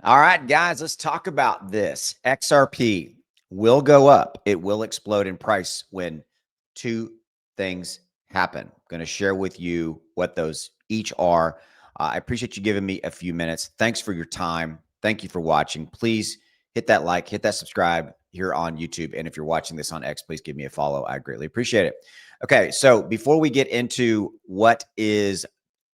All right, guys, let's talk about this. XRP will go up. It will explode in price when two things happen. I'm going to share with you what those each are. I appreciate you giving me a few minutes. Thanks for your time. Thank you for watching. Please hit that like, hit that subscribe here on YouTube. And if you're watching this on X, please give me a follow. I greatly appreciate it. Okay, so before we get into what is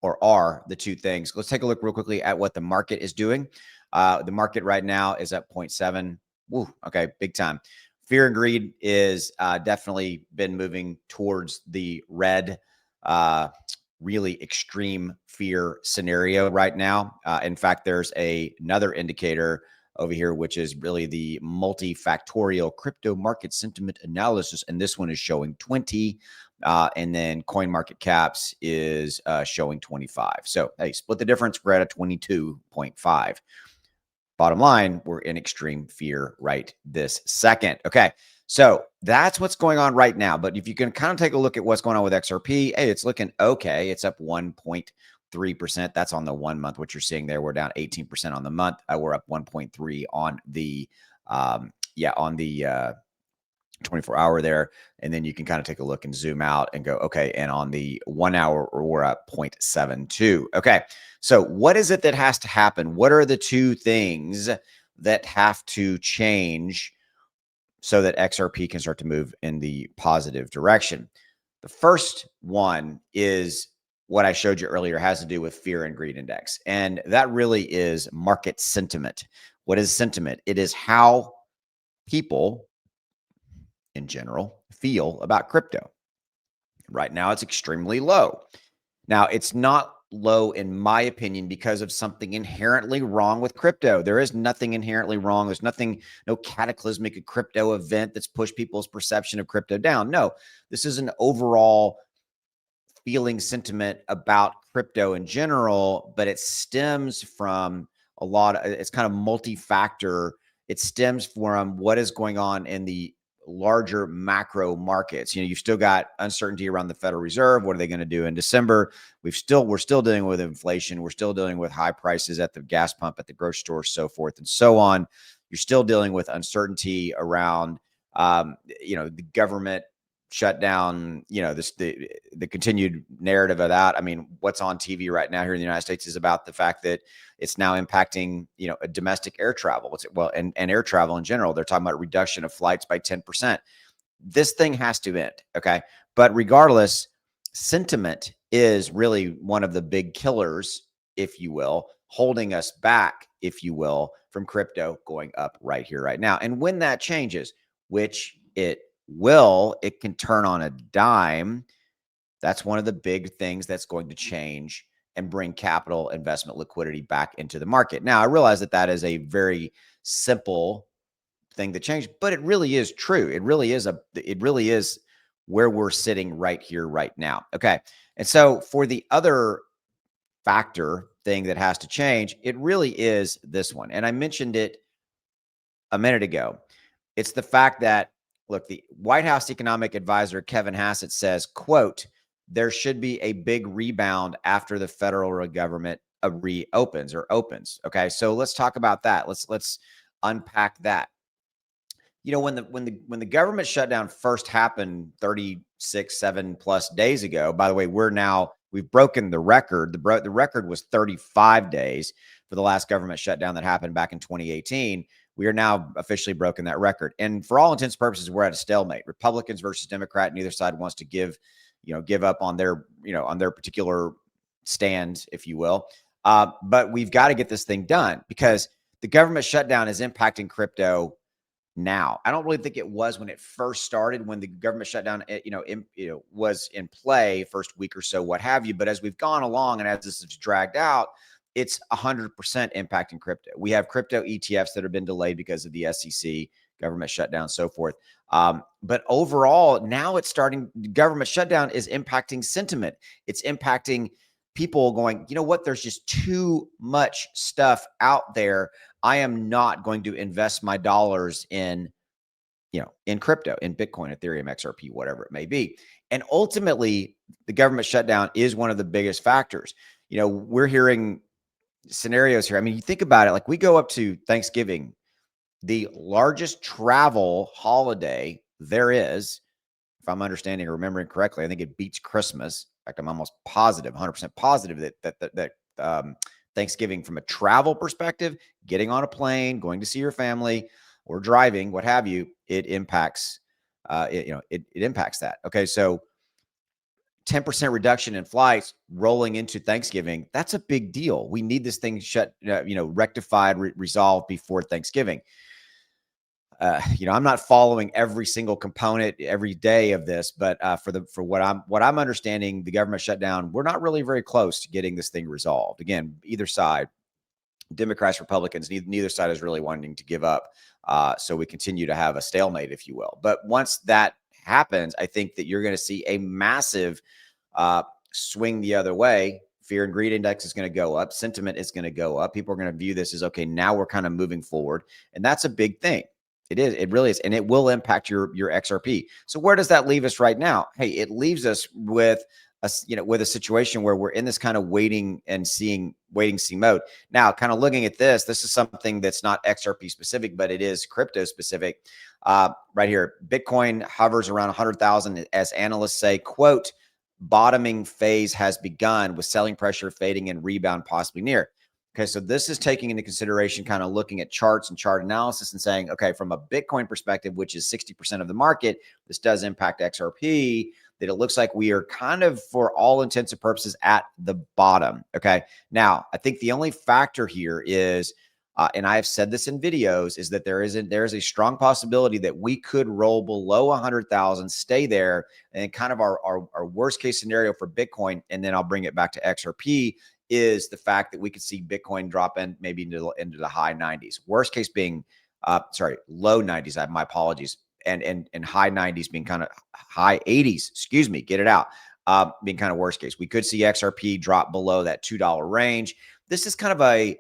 or are the two things, let's take a look real quickly at what the market is doing. The market right now is at 0.7. Woo, okay, big time. Fear and greed is definitely been moving towards the red, really extreme fear scenario right now. In fact, there's another indicator over here, which is really the multifactorial crypto market sentiment analysis. And this one is showing 20. And then coin market caps is showing 25. So, hey, split the difference. We're at a 22.5. Bottom line, we're in extreme fear right this second. Okay, so that's what's going on right now. But if you can kind of take a look at what's going on with XRP, hey, it's looking okay. It's up 1.3%. That's on the 1 month. What you're seeing there, we're down 18% on the month. We're up 1.3 on the 24-hour there. And then you can kind of take a look and zoom out and go, okay. And on the 1 hour, we're at 0.72. Okay. So what is it that has to happen? What are the two things that have to change so that XRP can start to move in the positive direction? The first one is what I showed you earlier, has to do with fear and greed index. And that really is market sentiment. What is sentiment? It is how people in general feel about crypto. Right now, it's extremely low. Now, it's not low, in my opinion, because of something inherently wrong with crypto. There is nothing inherently wrong. There's nothing, no cataclysmic crypto event that's pushed people's perception of crypto down. No, this is an overall feeling sentiment about crypto in general, but it stems from a lot of, it's kind of multi-factor. It stems from what is going on in the larger macro markets. You've still got uncertainty around the Federal Reserve. What are they going to do in December? We're still dealing with inflation. We're still dealing with high prices at the gas pump, at the grocery store, so forth and so on. You're still dealing with uncertainty around, the government shutdown, the continued narrative of that. I mean, what's on TV right now here in the United States is about the fact that it's now impacting, a domestic air travel. And air travel in general. They're talking about reduction of flights by 10%. This thing has to end. Okay. But regardless, sentiment is really one of the big killers, if you will, holding us back, if you will, from crypto going up right here, right now. And when that changes, which it can turn on a dime. That's one of the big things that's going to change and bring capital, investment, liquidity back into the market. Now, I realize that is a very simple thing to change, but it really is true. It really is where we're sitting right here, right now. Okay. And so for the other factor thing that has to change, it really is this one. And I mentioned it a minute ago. It's the fact that, look, the White House economic advisor, Kevin Hassett, says, quote, there should be a big rebound after the federal government reopens or opens. Okay. So let's talk about that. Let's unpack that. When the government shutdown first happened 7+ days ago, by the way, we've broken the record. The record was 35 days for the last government shutdown that happened back in 2018. We are now officially broken that record. And for all intents and purposes, we're at a stalemate. Republicans versus Democrat. Neither side wants to give up on their particular stand, if you will. But we've got to get this thing done because the government shutdown is impacting crypto now. I don't really think it was when it first started, when the government shutdown, was in play first week or so, what have you. But as we've gone along and as this is dragged out, it's 100% impacting crypto. We have crypto ETFs that have been delayed because of the SEC, government shutdown, so forth. But overall, now it's starting. Government shutdown is impacting sentiment. It's impacting people going, you know what? There's just too much stuff out there. I am not going to invest my dollars in crypto, in Bitcoin, Ethereum, XRP, whatever it may be. And ultimately, the government shutdown is one of the biggest factors. We're hearing scenarios here. I mean, you think about it, like we go up to Thanksgiving, the largest travel holiday there is, if I'm understanding or remembering correctly. I think it beats Christmas. In fact, I'm almost positive, 100% positive that Thanksgiving, from a travel perspective, getting on a plane, going to see your family, or driving, what have you, it impacts. It impacts that. Okay, so 10% reduction in flights rolling into Thanksgiving, that's a big deal. We need this thing rectified, resolved before Thanksgiving. I'm not following every single component every day of this, but for what I'm understanding, the government shutdown, we're not really very close to getting this thing resolved. Again, either side, Democrats, Republicans, neither side is really wanting to give up. So we continue to have a stalemate, if you will. But once that happens, I think that you're going to see a massive swing the other way. Fear and greed index is going to go up. Sentiment is going to go up. People are going to view this as, okay, now we're kind of moving forward. And that's a big thing. It is. It really is. And it will impact your XRP. So where does that leave us right now? Hey, it leaves us with with a situation where we're in this kind of waiting see mode. Now, kind of looking at this is something that's not XRP specific, but it is crypto specific. Right here, Bitcoin hovers around 100,000 as analysts say, quote, bottoming phase has begun with selling pressure fading and rebound possibly near. Okay, so this is taking into consideration kind of looking at charts and chart analysis and saying, okay, from a Bitcoin perspective, which is 60% of the market, this does impact XRP, that it looks like we are kind of, for all intents and purposes, at the bottom. Okay, now I think the only factor here is, and I have said this in videos, is that there is a strong possibility that we could roll below 100,000, stay there, and kind of our worst case scenario for Bitcoin, and then I'll bring it back to XRP, is the fact that we could see Bitcoin drop in maybe into the high 90s. Worst case being, low 90s. My apologies, and high 90s being kind of high 80s. Excuse me, get it out. Being kind of worst case. We could see XRP drop below that $2 range. This is kind of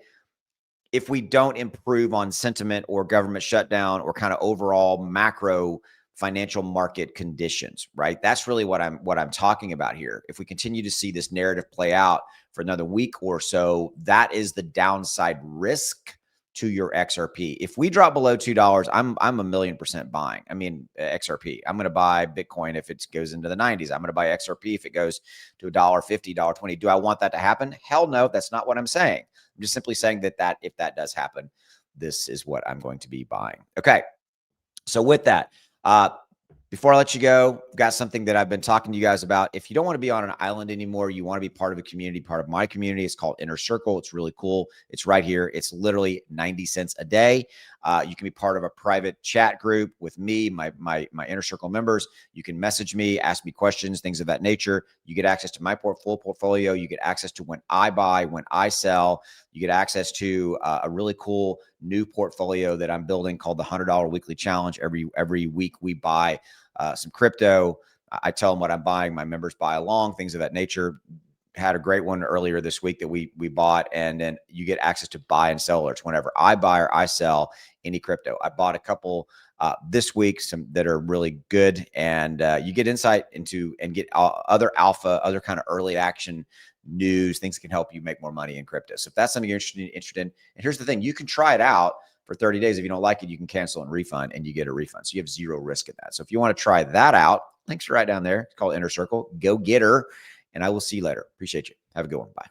if we don't improve on sentiment or government shutdown or kind of overall macro financial market conditions, right? That's really what I'm talking about here. If we continue to see this narrative play out for another week or so, that is the downside risk to your XRP. If we drop below $2, I'm 1,000,000% buying. I mean, XRP. I'm going to buy Bitcoin if it goes into the 90s. I'm going to buy XRP if it goes to $1.50, $1.20. Do I want that to happen? Hell no, that's not what I'm saying. I'm just simply saying that if that does happen, this is what I'm going to be buying. Okay. So with that, before I let you go, I've got something that I've been talking to you guys about. If you don't want to be on an island anymore, you want to be part of a community, part of my community. It's called Inner Circle. It's really cool. It's right here. It's literally 90 cents a day. You can be part of a private chat group with me, my Inner Circle members. You can message me, ask me questions, things of that nature. You get access to my full portfolio. You get access to when I buy, when I sell. You get access to a really cool new portfolio that I'm building called the $100 Weekly Challenge. Every week we buy some crypto. I tell them what I'm buying. My members buy along, things of that nature. Had a great one earlier this week that we bought, and then you get access to buy and sell alerts whenever I buy or I sell any crypto. I bought a couple this week, some that are really good, and you get insight into and get other alpha, other kind of early action news, things that can help you make more money in crypto. So if that's something you're interested in, and here's the thing, you can try it out for 30 days. If you don't like it, you can cancel and refund, and you get a refund. So you have zero risk in that. So if you want to try that out, links are right down there. It's called Inner Circle. Go get her. And I will see you later. Appreciate you. Have a good one. Bye.